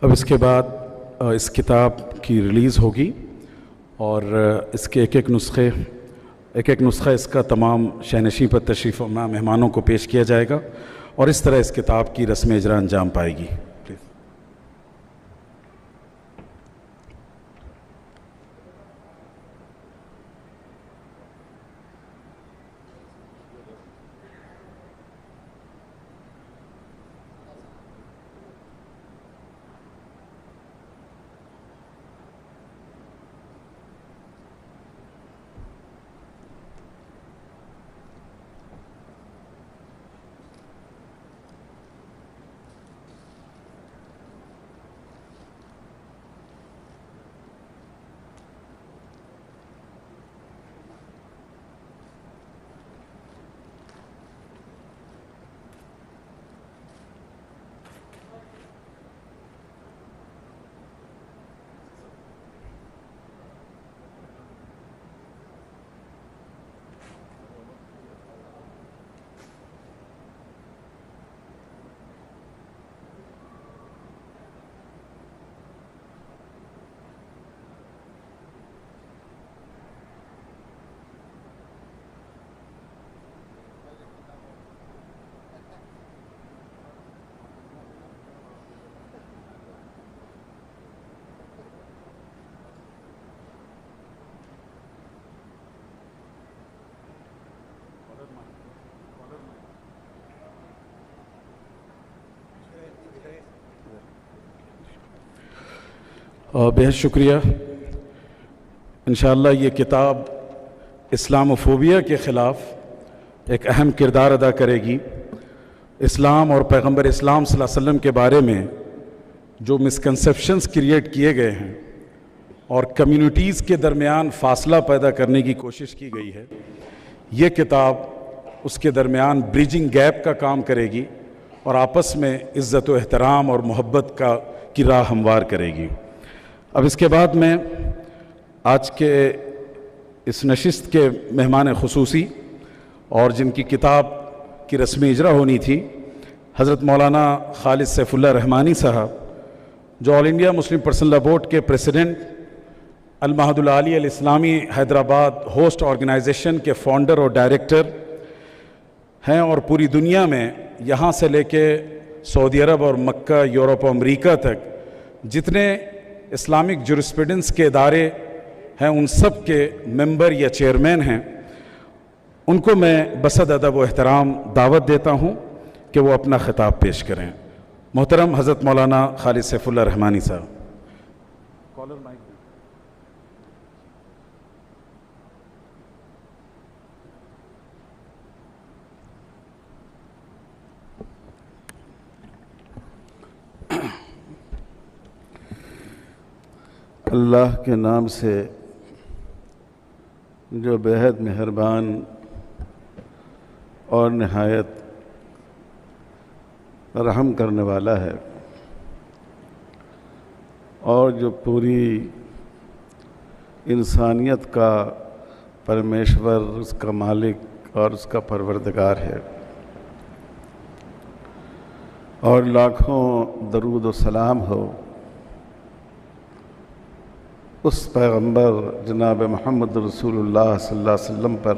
اب اس کے بعد اس کتاب کی ریلیز ہوگی اور اس کے ایک ایک نسخہ اس کا تمام شہنشین پر تشریف فرما مہمانوں کو پیش کیا جائے گا اور اس طرح اس کتاب کی رسم اجرا انجام پائے گی۔ بہت شکریہ۔ انشاءاللہ یہ کتاب اسلاموفوبیا کے خلاف ایک اہم کردار ادا کرے گی۔ اسلام اور پیغمبر اسلام صلی اللہ علیہ وسلم کے بارے میں جو مسکنسیپشنز کریٹ کیے گئے ہیں اور کمیونٹیز کے درمیان فاصلہ پیدا کرنے کی کوشش کی گئی ہے، یہ کتاب اس کے درمیان بریجنگ گیپ کا کام کرے گی اور آپس میں عزت و احترام اور محبت کی راہ ہموار کرے گی۔ اب اس کے بعد میں آج کے اس نشست کے مہمان خصوصی اور جن کی کتاب کی رسم اجرا ہونی تھی، حضرت مولانا خالد سیف اللہ رحمانی صاحب، جو all India Muslim personal law board کے president, Al Mahad Al Aali Al Islami Hyderabad host organization کے فاؤنڈر اور ڈائریکٹر ہیں، اور پوری دنیا میں یہاں سے لے کے سعودی عرب اور مکہ، یورپ اور امریکہ تک جتنے اسلامک جورسپریڈنس کے ادارے ہیں ان سب کے ممبر یا چیئرمین ہیں۔ ان کو میں بصد ادب و احترام دعوت دیتا ہوں کہ وہ اپنا خطاب پیش کریں۔ محترم حضرت مولانا خالد سیف اللہ رحمانی صاحب۔ اللہ کے نام سے جو بےحد مہربان اور نہایت رحم کرنے والا ہے، اور جو پوری انسانیت کا پرمیشور، اس کا مالک اور اس کا پروردگار ہے، اور لاکھوں درود و سلام ہو اس پیغمبر جناب محمد رسول اللہ صلی اللہ علیہ وسلم پر،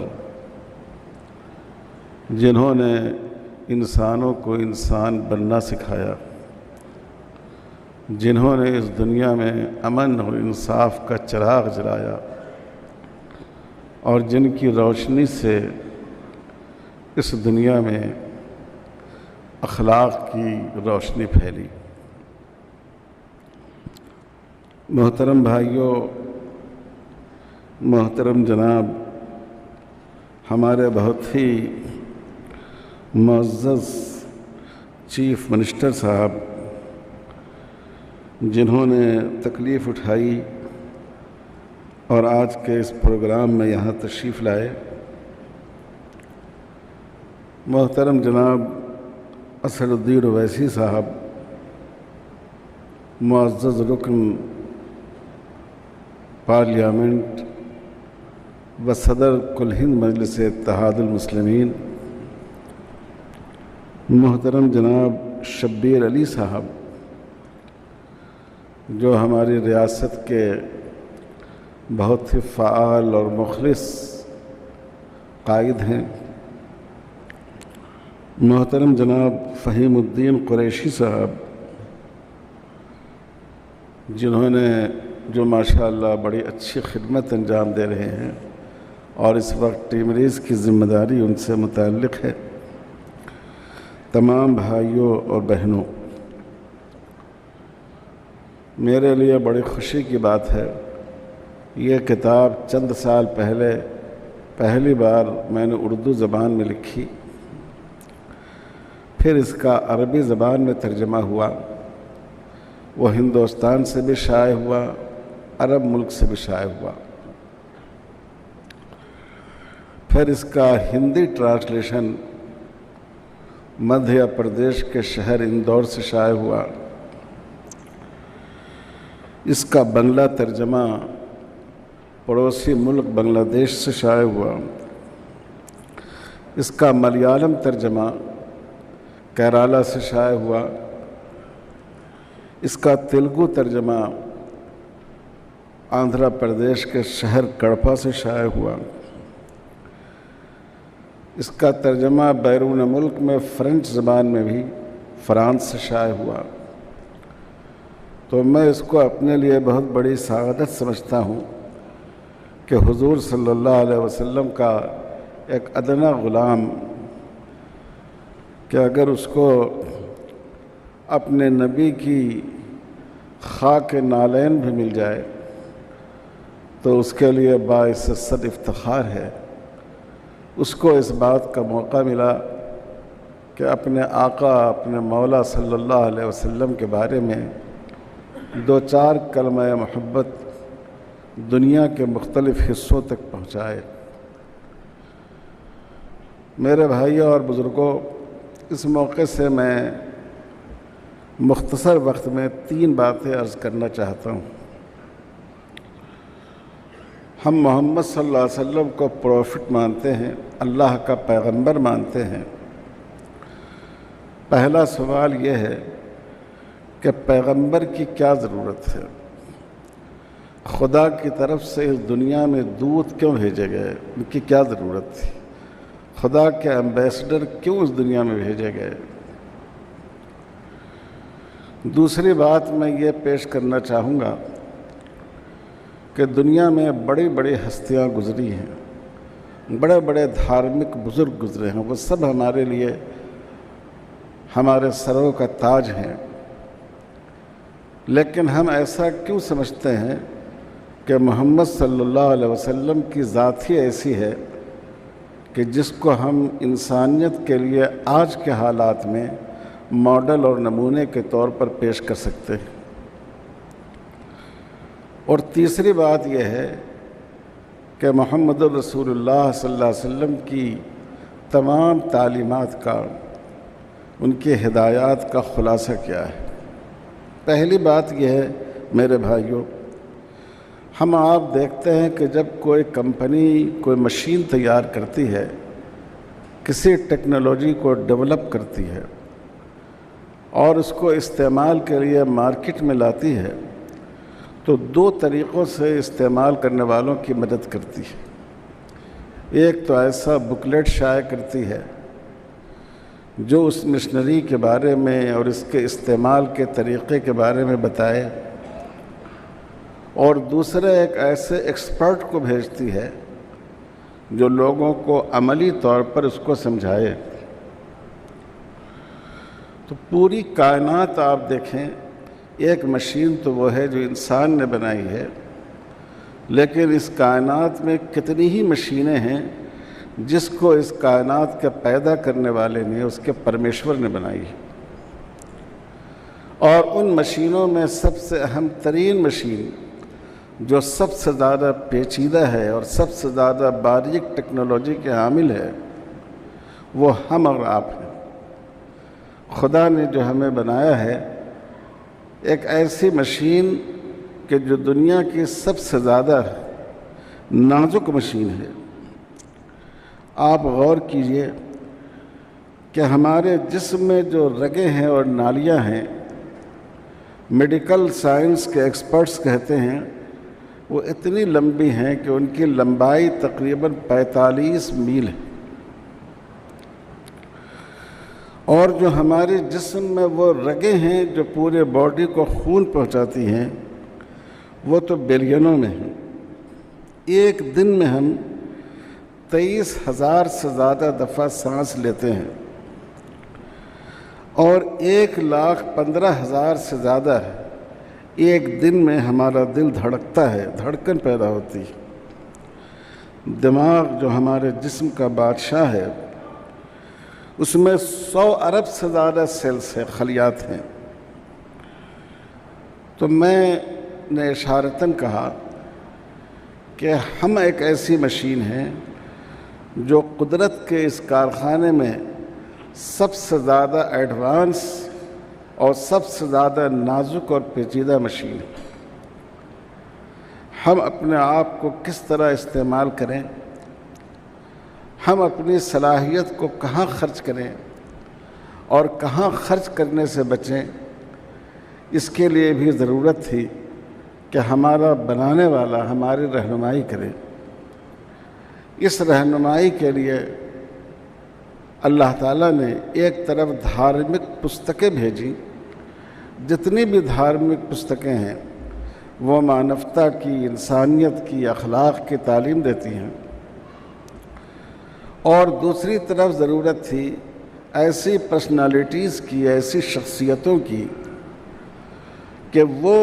جنہوں نے انسانوں کو انسان بننا سکھایا، جنہوں نے اس دنیا میں امن اور انصاف کا چراغ جلایا، اور جن کی روشنی سے اس دنیا میں اخلاق کی روشنی پھیلی۔ محترم بھائیوں، محترم جناب، ہمارے بہت ہی معزز چیف منسٹر صاحب، جنہوں نے تکلیف اٹھائی اور آج کے اس پروگرام میں یہاں تشریف لائے، محترم جناب اسد الدین اویسی صاحب، معزز رکن پارلیمنٹ و صدر کل ہند مجلس اتحاد المسلمین، محترم جناب شبیر علی صاحب، جو ہماری ریاست کے بہت ہی فعال اور مخلص قائد ہیں، محترم جناب فہیم الدین قریشی صاحب، جنہوں نے جو ماشاءاللہ بڑی اچھی خدمت انجام دے رہے ہیں اور اس وقت ٹیم ریز کی ذمہ داری ان سے متعلق ہے، تمام بھائیوں اور بہنوں، میرے لیے بڑی خوشی کی بات ہے، یہ کتاب چند سال پہلے پہلی بار میں نے اردو زبان میں لکھی، پھر اس کا عربی زبان میں ترجمہ ہوا، وہ ہندوستان سے بھی شائع ہوا، عرب ملک سے بھی شائع ہوا، پھر اس کا ہندی ٹرانسلیشن مدھیہ پردیش کے شہر اندور سے شائع ہوا، اس کا بنگلہ ترجمہ پڑوسی ملک بنگلہ دیش سے شائع ہوا، اس کا ملیالم ترجمہ کیرالہ سے شائع ہوا، اس کا تیلگو ترجمہ آندھرا پردیش کے شہر کڑپا سے شائع ہوا، اس کا ترجمہ بیرون ملک میں فرینچ زبان میں بھی فرانس سے شائع ہوا۔ تو میں اس کو اپنے لیے بہت بڑی سعادت سمجھتا ہوں کہ حضور صلی اللہ علیہ وسلم کا ایک ادنا غلام کہ اگر اس کو اپنے نبی کی خاک نالین بھی مل جائے تو اس کے لیے باعث صد افتخار ہے۔ اس کو اس بات کا موقع ملا کہ اپنے آقا اپنے مولا صلی اللہ علیہ وسلم کے بارے میں دو چار کلمہ محبت دنیا کے مختلف حصوں تک پہنچائے۔ میرے بھائیوں اور بزرگوں، اس موقع سے میں مختصر وقت میں 3 باتیں عرض کرنا چاہتا ہوں۔ ہم محمد صلی اللہ علیہ وسلم کو پروفٹ مانتے ہیں، اللہ کا پیغمبر مانتے ہیں۔ پہلا سوال یہ ہے کہ پیغمبر کی کیا ضرورت ہے؟ خدا کی طرف سے اس دنیا میں دودت کیوں بھیجے گئے؟ ان کی کیا ضرورت تھی؟ خدا کے ایمبیسڈر کیوں اس دنیا میں بھیجے گئے؟ دوسری بات میں یہ پیش کرنا چاہوں گا کہ دنیا میں بڑی بڑی ہستیاں گزری ہیں، بڑے بڑے دھارمک بزرگ گزرے ہیں، وہ سب ہمارے لیے ہمارے سروں کا تاج ہیں، لیکن ہم ایسا کیوں سمجھتے ہیں کہ محمد صلی اللہ علیہ وسلم کی ذات ہی ایسی ہے کہ جس کو ہم انسانیت کے لیے آج کے حالات میں ماڈل اور نمونے کے طور پر پیش کر سکتے ہیں؟ اور تیسری بات یہ ہے کہ محمد الرسول اللہ صلی اللہ علیہ وسلم کی تمام تعلیمات کا، ان کی ہدایات کا خلاصہ کیا ہے؟ پہلی بات یہ ہے میرے بھائیوں، ہم آپ دیکھتے ہیں کہ جب کوئی کمپنی کوئی مشین تیار کرتی ہے، کسی ٹیکنالوجی کو ڈیولپ کرتی ہے اور اس کو استعمال کے لیے مارکیٹ میں لاتی ہے تو 2 طریقوں سے استعمال کرنے والوں کی مدد کرتی ہے۔ ایک تو ایسا بکلیٹ شائع کرتی ہے جو اس مشنری کے بارے میں اور اس کے استعمال کے طریقے کے بارے میں بتائے، اور دوسرا ایک ایسے ایکسپرٹ کو بھیجتی ہے جو لوگوں کو عملی طور پر اس کو سمجھائے۔ تو پوری کائنات آپ دیکھیں، ایک مشین تو وہ ہے جو انسان نے بنائی ہے، لیکن اس کائنات میں کتنی ہی مشینیں ہیں جس کو اس کائنات کے پیدا کرنے والے نے، اس کے پرمیشور نے بنائی ہے۔ اور ان مشینوں میں سب سے اہم ترین مشین جو سب سے زیادہ پیچیدہ ہے اور سب سے زیادہ باریک ٹیکنالوجی کے حامل ہے، وہ ہم اور آپ ہیں۔ خدا نے جو ہمیں بنایا ہے ایک ایسی مشین کہ جو دنیا کی سب سے زیادہ نازک مشین ہے۔ آپ غور کیجئے کہ ہمارے جسم میں جو رگیں ہیں اور نالیاں ہیں، میڈیکل سائنس کے ایکسپرٹس کہتے ہیں وہ اتنی لمبی ہیں کہ ان کی لمبائی تقریباً 45 میل ہے، اور جو ہمارے جسم میں وہ رگیں ہیں جو پورے باڈی کو خون پہنچاتی ہیں وہ تو بلینوں میں ہیں۔ ایک دن میں ہم 23,000 سے زیادہ دفعہ سانس لیتے ہیں، اور 1,15,000 سے زیادہ ایک دن میں ہمارا دل دھڑکتا ہے، دھڑکن پیدا ہوتی ہے۔ دماغ جو ہمارے جسم کا بادشاہ ہے اس میں 100 ارب سے زیادہ سیلز ہیں، خلیات ہیں۔ تو میں نے اشارتاً کہا کہ ہم ایک ایسی مشین ہیں جو قدرت کے اس کارخانے میں سب سے زیادہ ایڈوانس اور سب سے زیادہ نازک اور پیچیدہ مشین ہے۔ ہم اپنے آپ کو کس طرح استعمال کریں، ہم اپنی صلاحیت کو کہاں خرچ کریں اور کہاں خرچ کرنے سے بچیں، اس کے لیے بھی ضرورت تھی کہ ہمارا بنانے والا ہماری رہنمائی کرے۔ اس رہنمائی کے لیے اللہ تعالیٰ نے ایک طرف دھارمک پستکیں بھیجی، جتنی بھی دھارمک پستکیں ہیں وہ مانوتا کی، انسانیت کی، اخلاق کی تعلیم دیتی ہیں، اور دوسری طرف ضرورت تھی ایسی پرسنالٹیز کی، ایسی شخصیتوں کی کہ وہ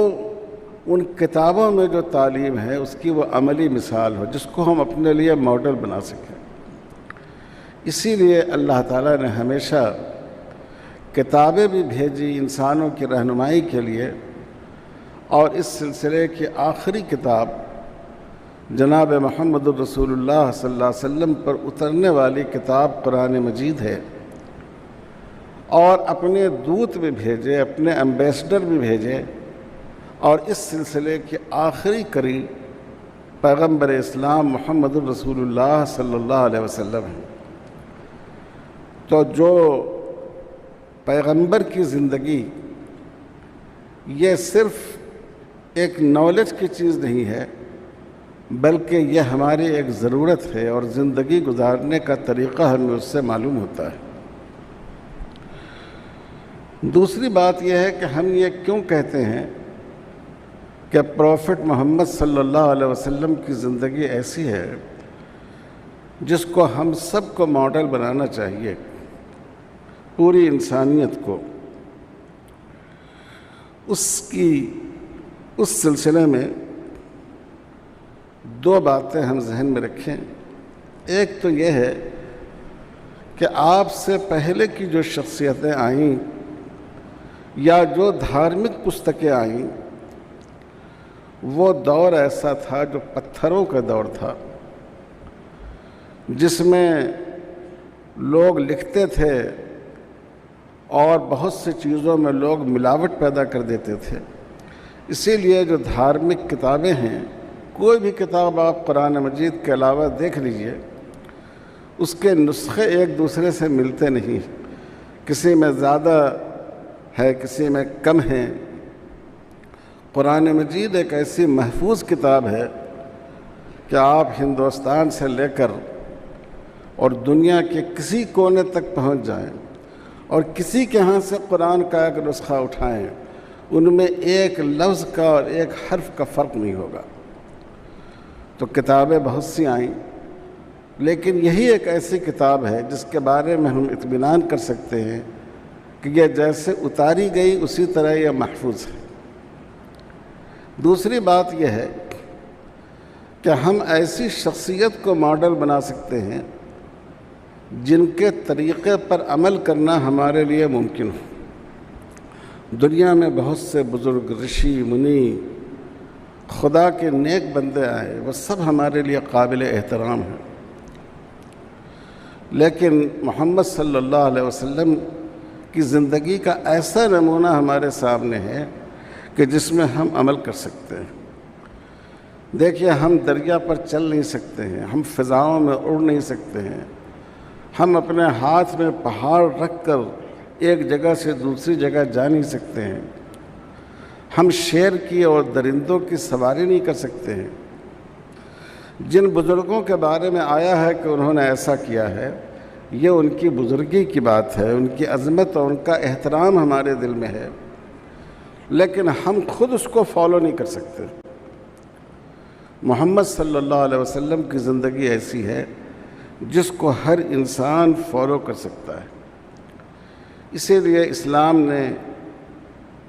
ان کتابوں میں جو تعلیم ہے اس کی وہ عملی مثال ہو، جس کو ہم اپنے لیے ماڈل بنا سکیں۔ اسی لیے اللہ تعالیٰ نے ہمیشہ کتابیں بھی بھیجی انسانوں کی رہنمائی کے لیے، اور اس سلسلے کی آخری کتاب جناب محمد الرسول اللہ صلی اللہ علیہ وسلم پر اترنے والی کتاب قرآن مجید ہے، اور اپنے دوت بھی بھیجے، اپنے ایمبیسڈر بھی بھیجے، اور اس سلسلے کی آخری کڑی پیغمبر اسلام محمد الرسول اللہ صلی اللہ علیہ وسلم ہے۔ تو جو پیغمبر کی زندگی یہ صرف ایک نالج کی چیز نہیں ہے، بلکہ یہ ہماری ایک ضرورت ہے، اور زندگی گزارنے کا طریقہ ہمیں اس سے معلوم ہوتا ہے۔ دوسری بات یہ ہے کہ ہم یہ کیوں کہتے ہیں کہ پروفٹ محمد صلی اللہ علیہ وسلم کی زندگی ایسی ہے جس کو ہم سب کو ماڈل بنانا چاہیے، پوری انسانیت کو۔ اس سلسلے میں دو باتیں ہم ذہن میں رکھیں۔ ایک تو یہ ہے کہ آپ سے پہلے کی جو شخصیتیں آئیں یا جو دھارمک پستکیں آئیں، وہ دور ایسا تھا جو پتھروں کا دور تھا، جس میں لوگ لکھتے تھے اور بہت سی چیزوں میں لوگ ملاوٹ پیدا کر دیتے تھے۔ اسی لیے جو دھارمک کتابیں ہیں، کوئی بھی کتاب آپ قرآن مجید کے علاوہ دیکھ لیجئے، اس کے نسخے ایک دوسرے سے ملتے نہیں، کسی میں زیادہ ہے، کسی میں کم ہے۔ قرآن مجید ایک ایسی محفوظ کتاب ہے کہ آپ ہندوستان سے لے کر اور دنیا کے کسی کونے تک پہنچ جائیں اور کسی کے ہاں سے قرآن کا ایک نسخہ اٹھائیں، ان میں ایک لفظ کا اور ایک حرف کا فرق نہیں ہوگا۔ تو کتابیں بہت سی آئیں، لیکن یہی ایک ایسی کتاب ہے جس کے بارے میں ہم اطمینان کر سکتے ہیں کہ یہ جیسے اتاری گئی اسی طرح یہ محفوظ ہے۔ دوسری بات یہ ہے کہ ہم ایسی شخصیت کو ماڈل بنا سکتے ہیں جن کے طریقے پر عمل کرنا ہمارے لیے ممکن ہو۔ دنیا میں بہت سے بزرگ، رشی، منی، خدا کے نیک بندے آئے، وہ سب ہمارے لیے قابل احترام ہیں، لیکن محمد صلی اللہ علیہ وسلم کی زندگی کا ایسا نمونہ ہمارے سامنے ہے کہ جس میں ہم عمل کر سکتے ہیں۔ دیکھیے، ہم دریا پر چل نہیں سکتے ہیں، ہم فضاؤں میں اڑ نہیں سکتے ہیں، ہم اپنے ہاتھ میں پہاڑ رکھ کر ایک جگہ سے دوسری جگہ جا نہیں سکتے ہیں، ہم شیر کی اور درندوں کی سواری نہیں کر سکتے ہیں۔ جن بزرگوں کے بارے میں آیا ہے کہ انہوں نے ایسا کیا ہے، یہ ان کی بزرگی کی بات ہے، ان کی عظمت اور ان کا احترام ہمارے دل میں ہے، لیکن ہم خود اس کو فالو نہیں کر سکتے۔ محمد صلی اللہ علیہ وسلم کی زندگی ایسی ہے جس کو ہر انسان فالو کر سکتا ہے۔ اسی لیے اسلام نے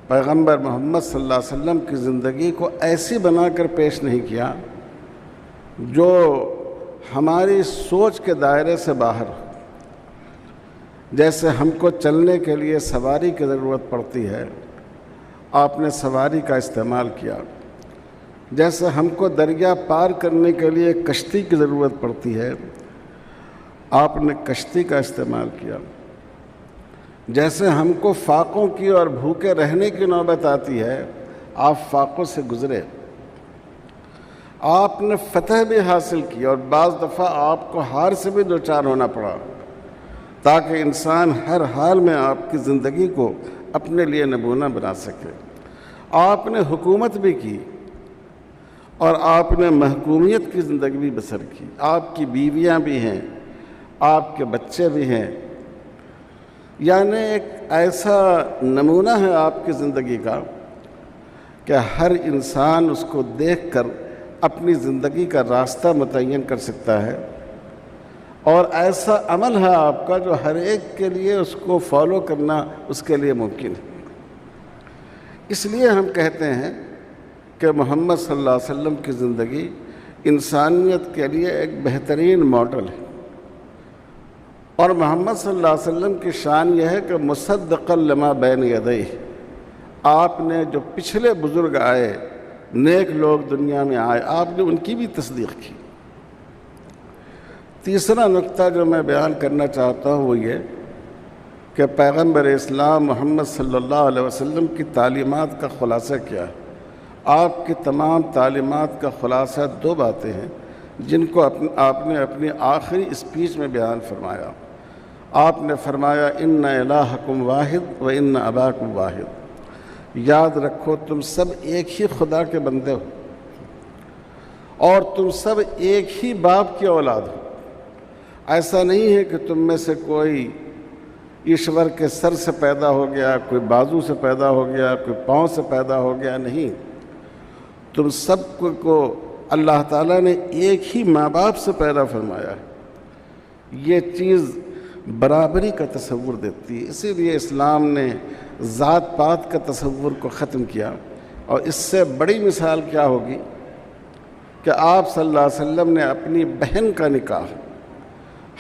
پیغمبر محمد صلی اللہ علیہ وسلم کی زندگی کو ایسی بنا کر پیش نہیں کیا جو ہماری سوچ کے دائرے سے باہر ہو۔ جیسے ہم کو چلنے کے لیے سواری کی ضرورت پڑتی ہے، آپ نے سواری کا استعمال کیا۔ جیسے ہم کو دریا پار کرنے کے لیے کشتی کی ضرورت پڑتی ہے، آپ نے کشتی کا استعمال کیا۔ جیسے ہم کو فاقوں کی اور بھوکے رہنے کی نوبت آتی ہے، آپ فاقوں سے گزرے، آپ نے فتح بھی حاصل کی، اور بعض دفعہ آپ کو ہار سے بھی دوچار ہونا پڑا، تاکہ انسان ہر حال میں آپ کی زندگی کو اپنے لیے نمونہ بنا سکے۔ آپ نے حکومت بھی کی اور آپ نے محکومیت کی زندگی بھی بسر کی۔ آپ کی بیویاں بھی ہیں، آپ کے بچے بھی ہیں، یعنی ایک ایسا نمونہ ہے آپ کی زندگی کا کہ ہر انسان اس کو دیکھ کر اپنی زندگی کا راستہ متعین کر سکتا ہے، اور ایسا عمل ہے آپ کا جو ہر ایک کے لیے اس کو فالو کرنا اس کے لیے ممکن ہے۔ اس لیے ہم کہتے ہیں کہ محمد صلی اللہ علیہ وسلم کی زندگی انسانیت کے لیے ایک بہترین ماڈل ہے، اور محمد صلی اللہ علیہ وسلم کی شان یہ ہے کہ مصدقا لما بین یدیہ، آپ نے جو پچھلے بزرگ آئے، نیک لوگ دنیا میں آئے، آپ نے ان کی بھی تصدیق کی۔ تیسرا نقطہ جو میں بیان کرنا چاہتا ہوں وہ یہ کہ پیغمبر اسلام محمد صلی اللہ علیہ وسلم کی تعلیمات کا خلاصہ کیا ہے۔ آپ کی تمام تعلیمات کا خلاصہ دو باتیں ہیں جن کو آپ نے اپنی آخری اسپیچ میں بیان فرمایا۔ آپ نے فرمایا ان الہکم واحد و ان اباکم واحد، یاد رکھو تم سب ایک ہی خدا کے بندے ہو اور تم سب ایک ہی باپ کی اولاد ہو۔ ایسا نہیں ہے کہ تم میں سے کوئی ایشور کے سر سے پیدا ہو گیا، کوئی بازو سے پیدا ہو گیا، کوئی پاؤں سے پیدا ہو گیا، نہیں، تم سب کو اللہ تعالیٰ نے ایک ہی ماں باپ سے پیدا فرمایا ہے۔ یہ چیز برابری کا تصور دیتی ہے، اسی لیے اسلام نے ذات پات کا تصور کو ختم کیا، اور اس سے بڑی مثال کیا ہوگی کہ آپ صلی اللہ علیہ وسلم نے اپنی بہن کا نکاح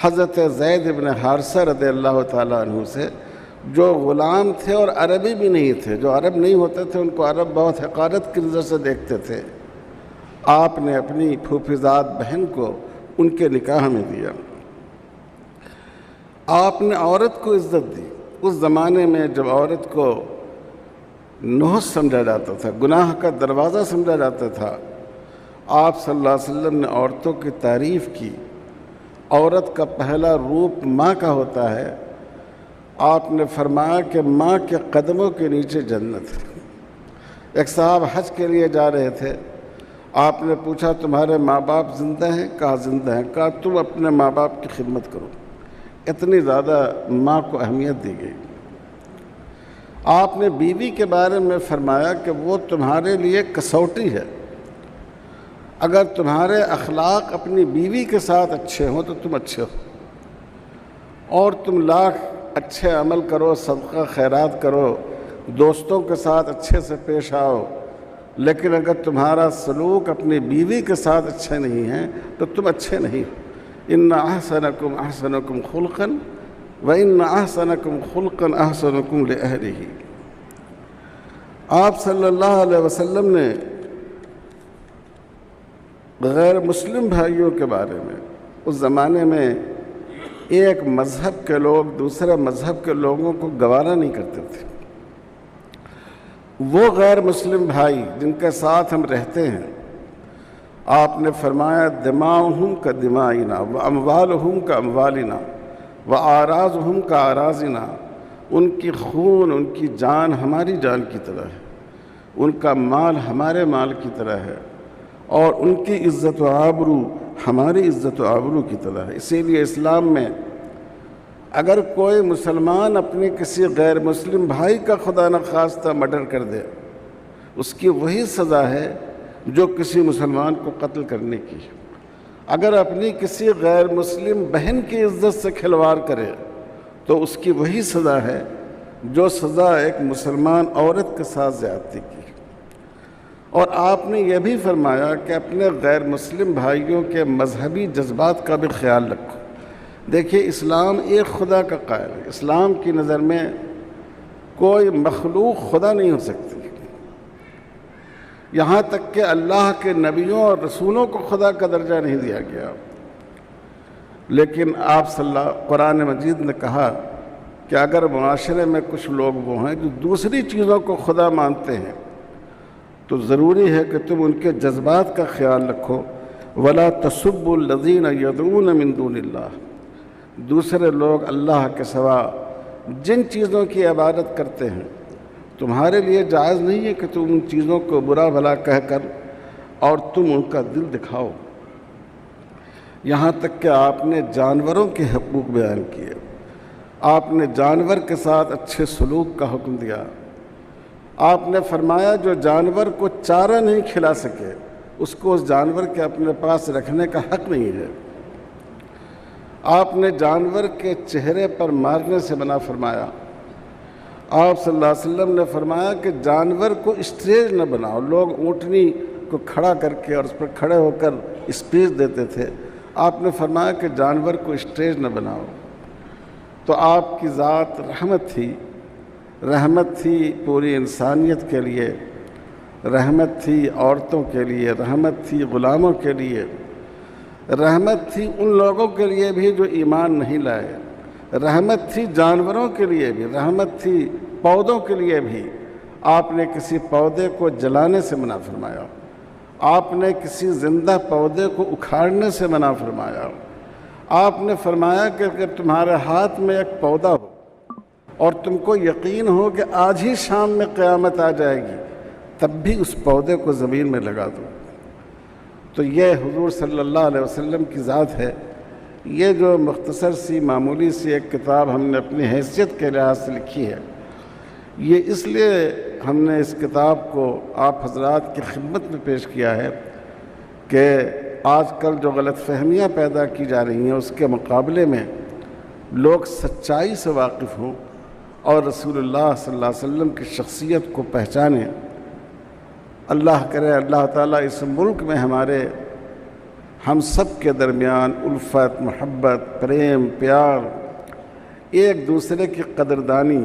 حضرت زید بن حارثہ رضی اللہ تعالیٰ عنہ سے، جو غلام تھے اور عربی بھی نہیں تھے، جو عرب نہیں ہوتے تھے ان کو عرب بہت حقارت کی نظر سے دیکھتے تھے، آپ نے اپنی پھوپھیزاد بہن کو ان کے نکاح میں دیا۔ آپ نے عورت کو عزت دی۔ اس زمانے میں جب عورت کو نحس سمجھا جاتا تھا، گناہ کا دروازہ سمجھا جاتا تھا، آپ صلی اللہ علیہ وسلم نے عورتوں کی تعریف کی۔ عورت کا پہلا روپ ماں کا ہوتا ہے۔ آپ نے فرمایا کہ ماں کے قدموں کے نیچے جنت ہے۔ ایک صاحب حج کے لیے جا رہے تھے، آپ نے پوچھا تمہارے ماں باپ زندہ ہیں؟ کہا زندہ ہیں۔ کہا تم اپنے ماں باپ کی خدمت کرو۔ اتنی زیادہ ماں کو اہمیت دی گئی۔ آپ نے بیوی کے بارے میں فرمایا کہ وہ تمہارے لیے کسوٹی ہے، اگر تمہارے اخلاق اپنی بیوی کے ساتھ اچھے ہوں تو تم اچھے ہو، اور تم لاکھ اچھے عمل کرو، صدقہ خیرات کرو، دوستوں کے ساتھ اچھے سے پیش آؤ، لیکن اگر تمہارا سلوک اپنی بیوی کے ساتھ اچھے نہیں ہیں تو تم اچھے نہیں۔ ان احسنکم احسنکم خلقا وان احسنکم خلقا احسنکم لاہلہ۔ آپ صلی اللہ علیہ وسلم نے غیر مسلم بھائیوں کے بارے میں، اس زمانے میں ایک مذہب کے لوگ دوسرے مذہب کے لوگوں کو گوارا نہیں کرتے تھے۔ وہ غیر مسلم بھائی جن کے ساتھ ہم رہتے ہیں، آپ نے فرمایا دماؤہم کا دمائنا واموالہم کا اموالنا واعراضہم کا اعراضنا، ان کی خون، ان کی جان ہماری جان کی طرح ہے، ان کا مال ہمارے مال کی طرح ہے، اور ان کی عزت و آبرو ہماری عزت و آبرو کی طرح ہے۔ اسی لیے اسلام میں اگر کوئی مسلمان اپنے کسی غیر مسلم بھائی کا خدا نخواستہ مرڈر کر دے، اس کی وہی سزا ہے جو کسی مسلمان کو قتل کرنے کی ہے۔ اگر اپنی کسی غیر مسلم بہن کی عزت سے کھلواڑ کرے تو اس کی وہی سزا ہے جو سزا ایک مسلمان عورت کے ساتھ زیادتی کی۔ اور آپ نے یہ بھی فرمایا کہ اپنے غیر مسلم بھائیوں کے مذہبی جذبات کا بھی خیال رکھو۔ دیکھیے، اسلام ایک خدا کا قائل ہے۔ اسلام کی نظر میں کوئی مخلوق خدا نہیں ہو سکتی، یہاں تک کہ اللہ کے نبیوں اور رسولوں کو خدا کا درجہ نہیں دیا گیا۔ لیکن آپ قرآن مجید نے کہا کہ اگر معاشرے میں کچھ لوگ وہ ہیں جو دوسری چیزوں کو خدا مانتے ہیں تو ضروری ہے کہ تم ان کے جذبات کا خیال رکھو۔ وَلَا تَسُبُّوا الَّذِينَ يَدْعُونَ مِن دُونِ اللَّهِ، دوسرے لوگ اللہ کے سوا جن چیزوں کی عبادت کرتے ہیں، تمہارے لیے جائز نہیں ہے کہ تم ان چیزوں کو برا بھلا کہہ کر اور تم ان کا دل دکھاؤ۔ یہاں تک کہ آپ نے جانوروں کے حقوق بیان کیے، آپ نے جانور کے ساتھ اچھے سلوک کا حکم دیا۔ آپ نے فرمایا جو جانور کو چارہ نہیں کھلا سکے اس کو اس جانور کے اپنے پاس رکھنے کا حق نہیں ہے۔ آپ نے جانور کے چہرے پر مارنے سے منع فرمایا۔ آپ صلی اللہ علیہ وسلم نے فرمایا کہ جانور کو اسٹیج نہ بناؤ۔ لوگ اونٹنی کو کھڑا کر کے اور اس پر کھڑے ہو کر اسپیچ دیتے تھے، آپ نے فرمایا کہ جانور کو اسٹیج نہ بناؤ۔ تو آپ کی ذات رحمت تھی پوری انسانیت کے لیے، رحمت تھی عورتوں کے لیے، رحمت تھی غلاموں کے لیے، رحمت تھی ان لوگوں کے لیے بھی جو ایمان نہیں لائے، رحمت تھی جانوروں کے لیے بھی، رحمت تھی پودوں کے لیے بھی۔ آپ نے کسی پودے کو جلانے سے منع فرمایا، آپ نے کسی زندہ پودے کو اکھاڑنے سے منع فرمایا۔ آپ نے فرمایا کہ اگر تمہارے ہاتھ میں ایک پودا ہو اور تم کو یقین ہو کہ آج ہی شام میں قیامت آ جائے گی، تب بھی اس پودے کو زمین میں لگا دو۔ تو یہ حضور صلی اللہ علیہ وسلم کی ذات ہے۔ یہ جو مختصر سی معمولی سی ایک کتاب ہم نے اپنی حیثیت کے لحاظ سے لکھی ہے، یہ اس لیے ہم نے اس کتاب کو آپ حضرات کی خدمت میں پیش کیا ہے کہ آج کل جو غلط فہمیاں پیدا کی جا رہی ہیں اس کے مقابلے میں لوگ سچائی سے واقف ہوں اور رسول اللہ صلی اللہ علیہ وسلم کی شخصیت کو پہچانیں۔ اللہ کرے اللہ تعالیٰ اس ملک میں ہم سب کے درمیان الفت، محبت، پریم، پیار، ایک دوسرے کی قدردانی،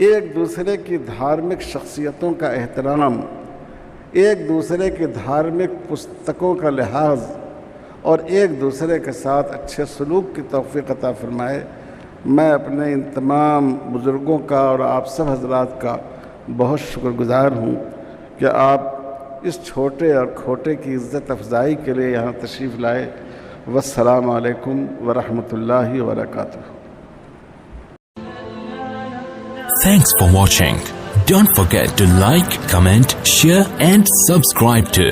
ایک دوسرے کی دھارمک شخصیتوں کا احترام، ایک دوسرے کی دھارمک پستکوں کا لحاظ اور ایک دوسرے کے ساتھ اچھے سلوک کی توفیق عطا فرمائے۔ میں اپنے ان تمام بزرگوں کا اور آپ سب حضرات کا بہت شکر گزار ہوں کہ آپ اس چھوٹے اور کھوٹے کی عزت افزائی کے لیے یہاں تشریف لائے۔ والسلام علیکم ورحمۃ اللہ وبرکاتہ۔ Thanks for watching. Don't forget to like, comment, share and subscribe to